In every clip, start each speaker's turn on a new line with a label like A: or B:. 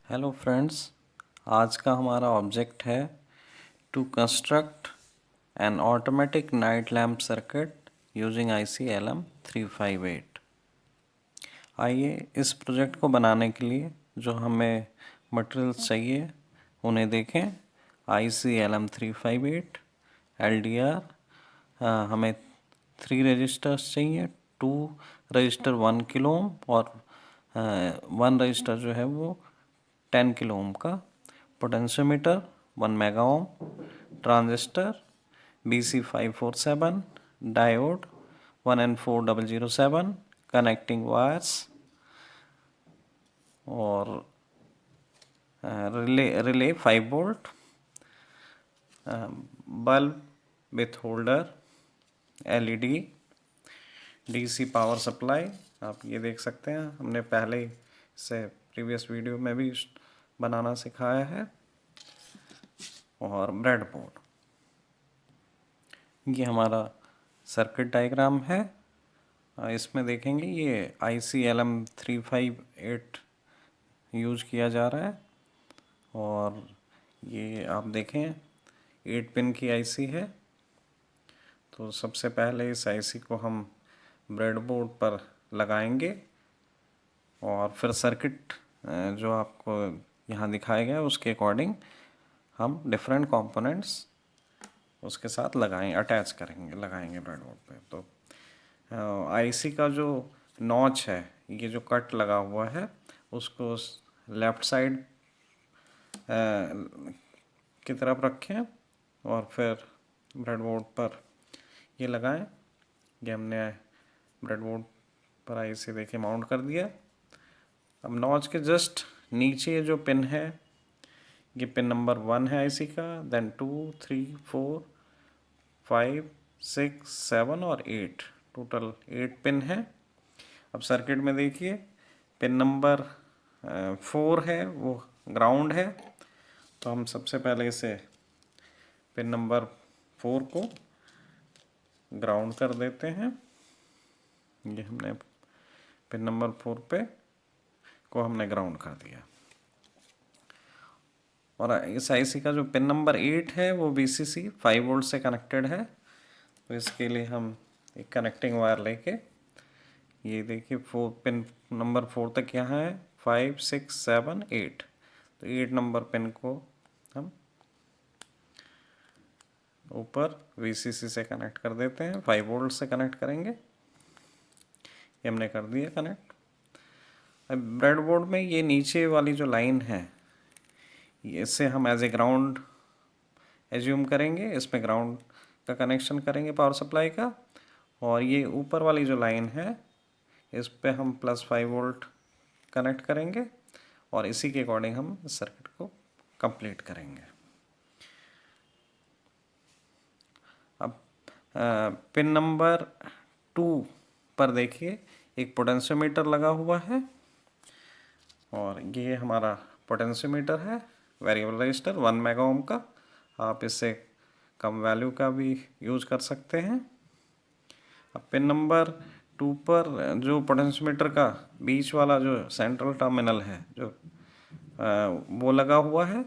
A: Hello friends, आज का हमारा ऑब्जेक्ट है to construct an automatic night lamp circuit using IC LM358। आइए इस प्रोजेक्ट को बनाने के लिए जो हमें मटेरियल्स चाहिए उन्हें देखें। IC LM358 LDR, हमें 3 रजिस्टर्स चाहिए, 2 रजिस्टर 1 किलो ओम और 1 रजिस्टर जो है वो 10 किलो ओम का, potentiometer 1 mega ohm, transistor BC547, diode 1N4007, connecting wires और relay 5 volt, bulb with holder, LED, DC power supply. आप ये देख सकते हैं, हमने पहले ही से प्रीवियस वीडियो में भी बनाना सिखाया है। और ब्रेडबोर्ड, ये हमारा सर्किट डायग्राम है। इसमें देखेंगे ये IC LM358 यूज़ किया जा रहा है और ये आप देखें 8 पिन की IC है। तो सबसे पहले इस IC को हम ब्रेडबोर्ड पर लगाएंगे और फिर सर्किट जो आपको यहाँ दिखाया गया है उसके अकॉर्डिंग हम डिफरेंट कंपोनेंट्स उसके साथ लगाएंगे ब्रेडबोर्ड पे। तो IC का जो नॉच है, ये जो कट लगा हुआ है, उसको लेफ़्ट साइड की तरफ रखें और फिर ब्रेडबोर्ड पर ये लगाएं। ये हमने ब्रेडबोर्ड पर IC देखिए माउंट कर दिया। अब नॉच के जस्ट नीचे जो पिन है, ये पिन नंबर 1 है IC का, देन 2, 3, 4, 5, 6, 7 और 8, टोटल 8 पिन है। अब सर्किट में देखिए पिन नंबर 4 है वो ग्राउंड है, तो हम सबसे पहले इसे पिन नंबर 4 को ग्राउंड कर देते हैं। ये हमने पिन नंबर 4 पे को हमने ग्राउंड कर दिया। और इस IC का जो पिन नंबर 8 है वो VCC 5 वोल्ट से कनेक्टेड है। तो इसके लिए हम एक कनेक्टिंग वायर लेके, ये देखिए 4 पिन नंबर 4 तक यहाँ है, 5, 6, 7, 8, तो 8 नंबर पिन को हम ऊपर VCC से कनेक्ट कर देते हैं, 5 वोल्ट से कनेक्ट करेंगे। ये हमने कर दिया कनेक्ट। अब ब्रेडबोर्ड में ये नीचे वाली जो लाइन है, इससे हम एज ए ग्राउंड एज्यूम करेंगे, इसमें ग्राउंड का कनेक्शन करेंगे पावर सप्लाई का। और ये ऊपर वाली जो लाइन है, इस पे हम +5 वोल्ट कनेक्ट करेंगे और इसी के अकॉर्डिंग हम इस सर्किट को कंप्लीट करेंगे। अब पिन नंबर 2 पर देखिए एक पोटेंशियोमीटर लगा हुआ है और ये हमारा पोटेंशियोमीटर है, वेरिएबल रजिस्टर 1 मेगा ओम का। आप इससे कम वैल्यू का भी यूज़ कर सकते हैं। अब पिन नंबर 2 पर जो पोटेंशियोमीटर का बीच वाला जो सेंट्रल टर्मिनल है जो वो लगा हुआ है,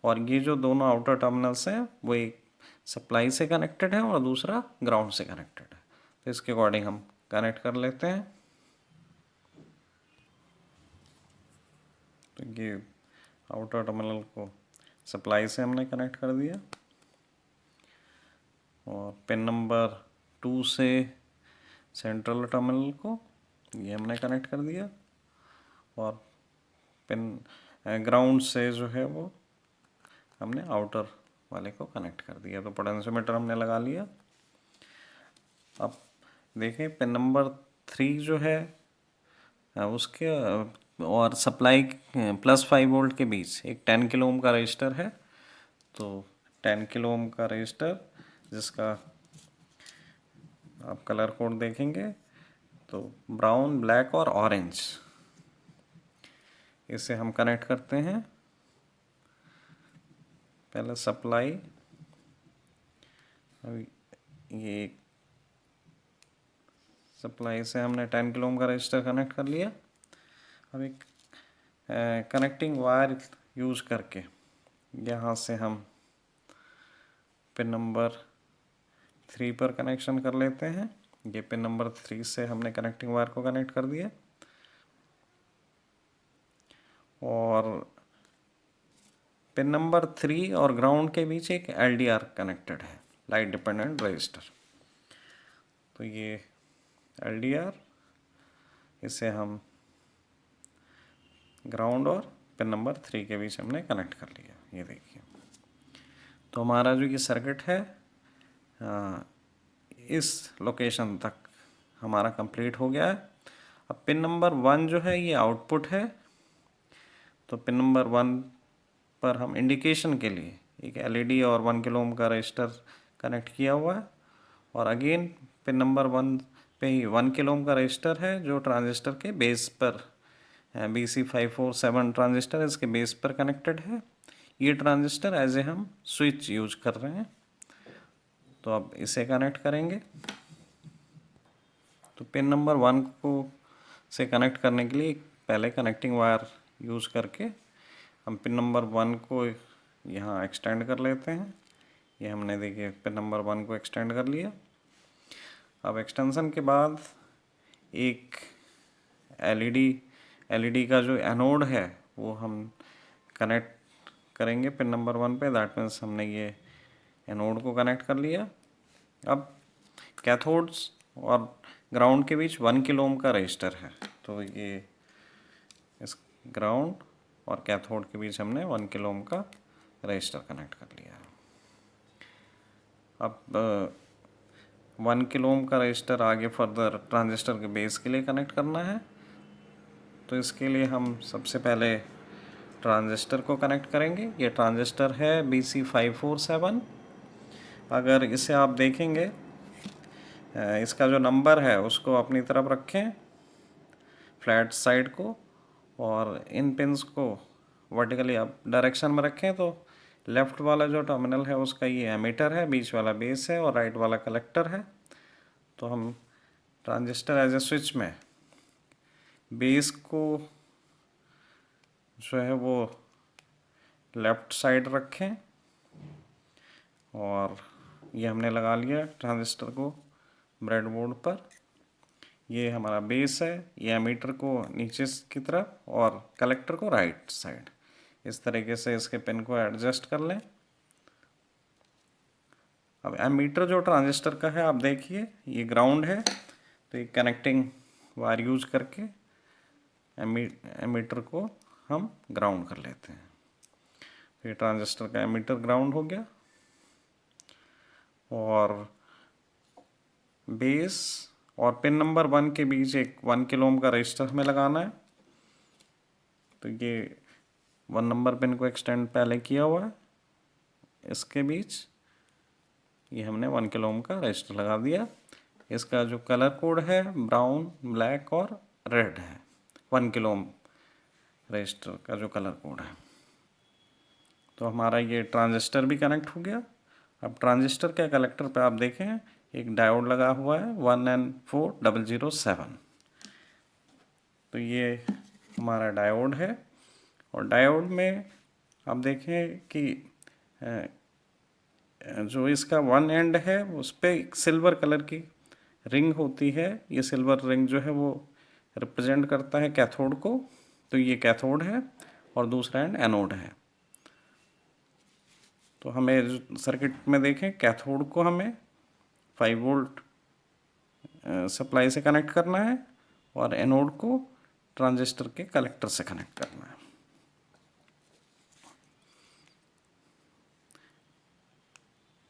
A: और ये जो दोनों आउटर टर्मिनल्स हैं वो एक सप्लाई से कनेक्टेड है और दूसरा ग्राउंड से कनेक्टेड है। तो इसके अकॉर्डिंग हम कनेक्ट कर लेते हैं। तो ये आउटर टर्मिनल को सप्लाई से हमने कनेक्ट कर दिया और पिन नंबर 2 से सेंट्रल टर्मिनल को ये हमने कनेक्ट कर दिया और पिन ग्राउंड से जो है वो हमने आउटर वाले को कनेक्ट कर दिया। तो पोटेंशियोमीटर हमने लगा लिया। अब देखें पिन नंबर 3 जो है उसके और सप्लाई +5 वोल्ट के बीच एक 10 किलो ओम का रजिस्टर है। तो 10 किलो ओम का रजिस्टर जिसका आप कलर कोड देखेंगे तो ब्राउन, ब्लैक और ऑरेंज, इसे हम कनेक्ट करते हैं। पहले सप्लाई, अभी ये सप्लाई से हमने 10 किलो ओम का रजिस्टर कनेक्ट कर लिया। अब एक कनेक्टिंग वायर यूज करके यहाँ से हम पिन नंबर 3 पर कनेक्शन कर लेते हैं। ये पिन नंबर 3 से हमने कनेक्टिंग वायर को कनेक्ट कर दिया और पिन नंबर 3 और ग्राउंड के बीच एक LDR कनेक्टेड है, लाइट डिपेंडेंट रजिस्टर। तो ये LDR, इसे हम ग्राउंड और पिन नंबर 3 के बीच हमने कनेक्ट कर लिया। ये देखिए, तो हमारा जो ये सर्किट है इस लोकेशन तक हमारा कंप्लीट हो गया है। अब पिन नंबर 1 जो है ये आउटपुट है, तो पिन नंबर 1 पर हम इंडिकेशन के लिए एक LED और 1 किलो ओम का रजिस्टर कनेक्ट किया हुआ है और अगेन पिन नंबर 1 पे ही 1 किलो ओम का रजिस्टर है जो ट्रांजिस्टर के बेस पर BC547 ट्रांजिस्टर इसके बेस पर कनेक्टेड है। ये ट्रांजिस्टर एज ए हम स्विच यूज कर रहे हैं, तो अब इसे कनेक्ट करेंगे। तो पिन नंबर 1 को से कनेक्ट करने के लिए पहले कनेक्टिंग वायर यूज़ करके हम पिन नंबर 1 को यहाँ एक्सटेंड कर लेते हैं। ये हमने देखिए पिन नंबर 1 को एक्सटेंड कर लिया। अब एक्सटेंशन के बाद एक LED का जो एनोड है वो हम कनेक्ट करेंगे पिन नंबर 1 पे। दैट मीन्स हमने ये एनोड को कनेक्ट कर लिया। अब कैथोड्स और ग्राउंड के बीच 1 किलो ओम का रजिस्टर है, तो ये इस ग्राउंड और कैथोड के बीच हमने 1 किलो ओम का रजिस्टर कनेक्ट कर लिया। अब 1 किलो ओम का रजिस्टर आगे फर्दर ट्रांजिस्टर के बेस के लिए कनेक्ट करना है, तो इसके लिए हम सबसे पहले ट्रांजिस्टर को कनेक्ट करेंगे। ये ट्रांजिस्टर है BC547। अगर इसे आप देखेंगे, इसका जो नंबर है उसको अपनी तरफ रखें फ्लैट साइड को, और इन पिंस को वर्टिकली आप डायरेक्शन में रखें। तो लेफ़्ट वाला जो टर्मिनल है उसका ये एमीटर है, बीच वाला बेस है और राइट वाला कलेक्टर है। तो हम ट्रांजिस्टर एज ए स्विच में बेस को जो है वो लेफ़्ट साइड रखें और ये हमने लगा लिया ट्रांजिस्टर को ब्रेडबोर्ड पर। ये हमारा बेस है, ये एमीटर को नीचे की तरफ और कलेक्टर को राइट साइड। इस तरीके से इसके पिन को एडजस्ट कर लें। अब एमीटर जो ट्रांजिस्टर का है आप देखिए ये ग्राउंड है, तो ये कनेक्टिंग वायर यूज करके एमीटर को हम ग्राउंड कर लेते हैं। तो ये ट्रांजिस्टर का एमीटर ग्राउंड हो गया और बेस और पिन नंबर 1 के बीच एक 1 किलो ओम का रजिस्टर हमें लगाना है। तो ये 1 नंबर पिन को एक्सटेंड पहले किया हुआ है, इसके बीच ये हमने 1 किलो ओम का रजिस्टर लगा दिया। इसका जो कलर कोड है ब्राउन, ब्लैक और रेड है, 1 किलो ओम रजिस्टर का जो कलर कोड है। तो हमारा ये ट्रांजिस्टर भी कनेक्ट हो गया। अब ट्रांजिस्टर के कलेक्टर पे आप देखें एक डायोड लगा हुआ है 1N4007। तो ये हमारा डायोड है और डायोड में आप देखें कि जो इसका 1 एंड है उस पर एक सिल्वर कलर की रिंग होती है। ये सिल्वर रिंग जो है वो रिप्रेजेंट करता है कैथोड को। तो ये कैथोड है और दूसरा एंड एनोड है। तो हमें सर्किट में देखें कैथोड को हमें 5 वोल्ट सप्लाई से कनेक्ट करना है और एनोड को ट्रांजिस्टर के कलेक्टर से कनेक्ट करना है।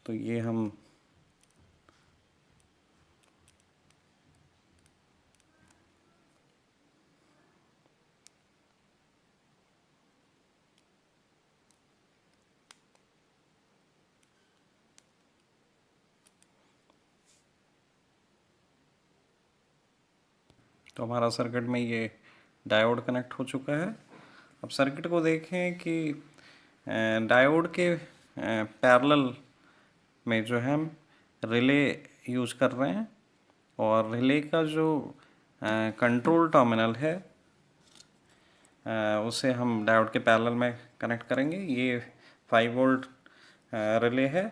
A: तो ये हम तो हमारा सर्किट में ये डायोड कनेक्ट हो चुका है। अब सर्किट को देखें कि डायोड के पैरेलल में जो है हम रिले यूज़ कर रहे हैं और रिले का जो कंट्रोल टर्मिनल है उसे हम डायोड के पैरेलल में कनेक्ट करेंगे। ये 5 वोल्ट रिले है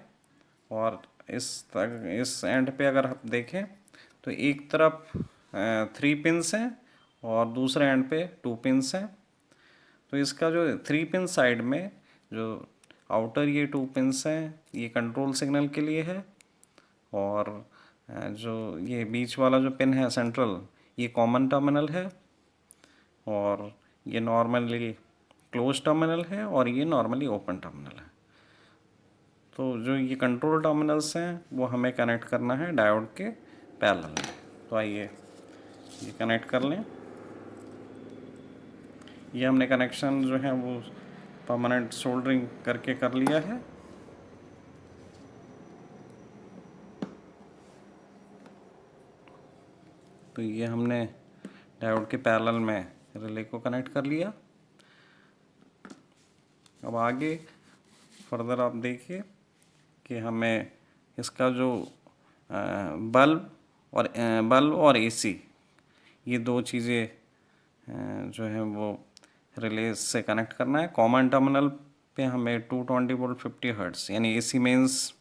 A: और इस एंड पे अगर आप देखें तो एक तरफ 3 पिंस हैं और दूसरे एंड पे 2 पिंस हैं। तो इसका जो 3 पिन साइड में जो आउटर ये 2 पिंस हैं ये कंट्रोल सिग्नल के लिए है और जो ये बीच वाला जो पिन है सेंट्रल ये कॉमन टर्मिनल है और ये नॉर्मली क्लोज टर्मिनल है और ये नॉर्मली ओपन टर्मिनल है। तो जो ये कंट्रोल टर्मिनल्स हैं वो हमें कनेक्ट करना है डायोड के पैरेलल में। तो आइए ये कनेक्ट कर लें। ये हमने कनेक्शन जो है वो परमानेंट सोल्डरिंग करके कर लिया है। तो ये हमने डायोड के पैरेलल में रिले को कनेक्ट कर लिया। अब आगे फर्दर आप देखिए कि हमें इसका जो बल्ब और एसी ये दो चीज़ें जो है वो रिले से कनेक्ट करना है। कॉमन टर्मिनल पे हमें 220 वोल्ट 50 हर्ट्ज़ यानी एसी मेंस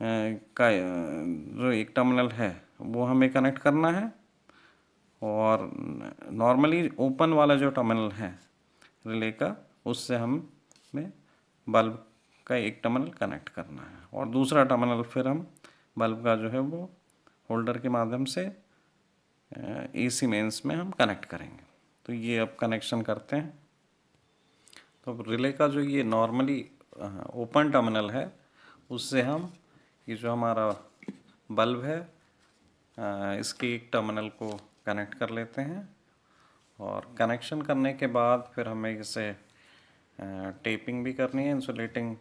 A: का जो एक टर्मिनल है वो हमें कनेक्ट करना है और नॉर्मली ओपन वाला जो टर्मिनल है रिले का उससे हमें बल्ब का एक टर्मिनल कनेक्ट करना है और दूसरा टर्मिनल फिर हम बल्ब का जो है वो होल्डर के माध्यम से एसी मेंस में हम कनेक्ट करेंगे। तो ये अब कनेक्शन करते हैं। तो रिले का जो ये नॉर्मली ओपन टर्मिनल है उससे हम ये जो हमारा बल्ब है इसके एक टर्मिनल को कनेक्ट कर लेते हैं और कनेक्शन करने के बाद फिर हमें इसे टेपिंग भी करनी है इंसुलेटिंग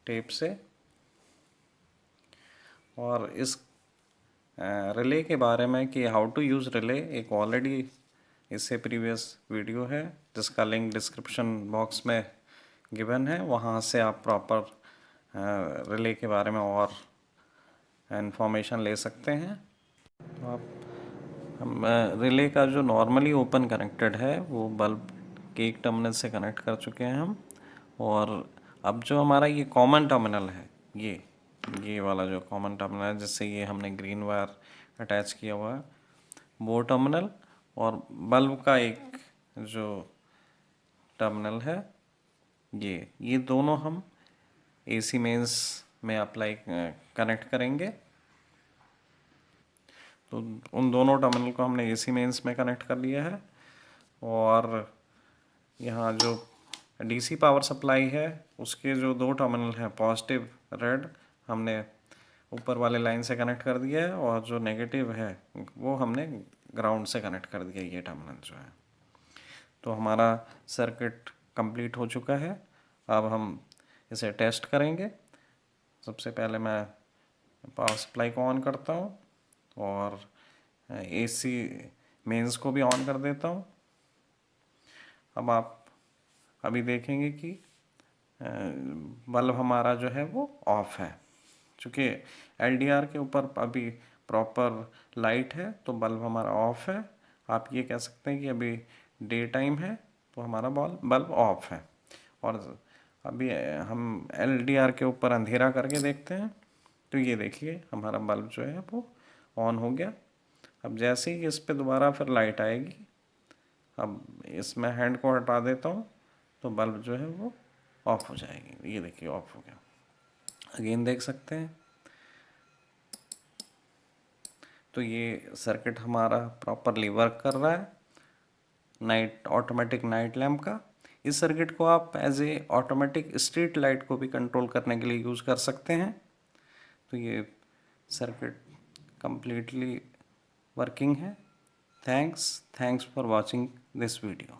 A: टेप से। और इस रिले के बारे में कि हाउ टू यूज़ रिले एक ऑलरेडी इससे प्रीवियस वीडियो है जिसका लिंक डिस्क्रिप्शन बॉक्स में गिवन है, वहाँ से आप प्रॉपर रिले के बारे में और इन्फॉर्मेशन ले सकते हैं। तो आप हम रिले का जो नॉर्मली ओपन कनेक्टेड है वो बल्ब के एक टर्मिनल से कनेक्ट कर चुके हैं हम और अब जो हमारा ये कॉमन टर्मिनल है ये वाला जो कॉमन टर्मिनल है जिससे ये हमने ग्रीन वायर अटैच किया हुआ है वो टर्मिनल और बल्ब का एक जो टर्मिनल है ये दोनों हम एसी मेंस में अप्लाई कनेक्ट करेंगे। तो उन दोनों टर्मिनल को हमने एसी मेंस में कनेक्ट कर लिया है और यहाँ जो डीसी पावर सप्लाई है उसके जो दो टर्मिनल हैं पॉजिटिव रेड हमने ऊपर वाले लाइन से कनेक्ट कर दिया है और जो नेगेटिव है वो हमने ग्राउंड से कनेक्ट कर दिया ये टर्मिनल जो है। तो हमारा सर्किट कंप्लीट हो चुका है। अब हम इसे टेस्ट करेंगे। सबसे पहले मैं पावर सप्लाई को ऑन करता हूँ और एसी मेंस को भी ऑन कर देता हूँ। अब आप अभी देखेंगे कि बल्ब हमारा जो है वो ऑफ है। चूँकि एलडीआर के ऊपर अभी प्रॉपर लाइट है तो बल्ब हमारा ऑफ है। आप ये कह सकते हैं कि अभी डे टाइम है तो हमारा बल्ब ऑफ है। और अभी हम एलडीआर के ऊपर अंधेरा करके देखते हैं तो ये देखिए हमारा बल्ब जो है वो ऑन हो गया। अब जैसे ही इस पे दोबारा फिर लाइट आएगी, अब इसमें हैंड को हटा देता हूँ तो बल्ब जो है वो ऑफ हो जाएगी। ये देखिए ऑफ हो गया। अगेन देख सकते हैं। तो ये सर्किट हमारा प्रॉपरली वर्क कर रहा है ऑटोमेटिक नाइट लैम्प का। इस सर्किट को आप as a automatic street light को भी कंट्रोल करने के लिए यूज़ कर सकते हैं। तो ये सर्किट completely working है। Thanks for watching this video.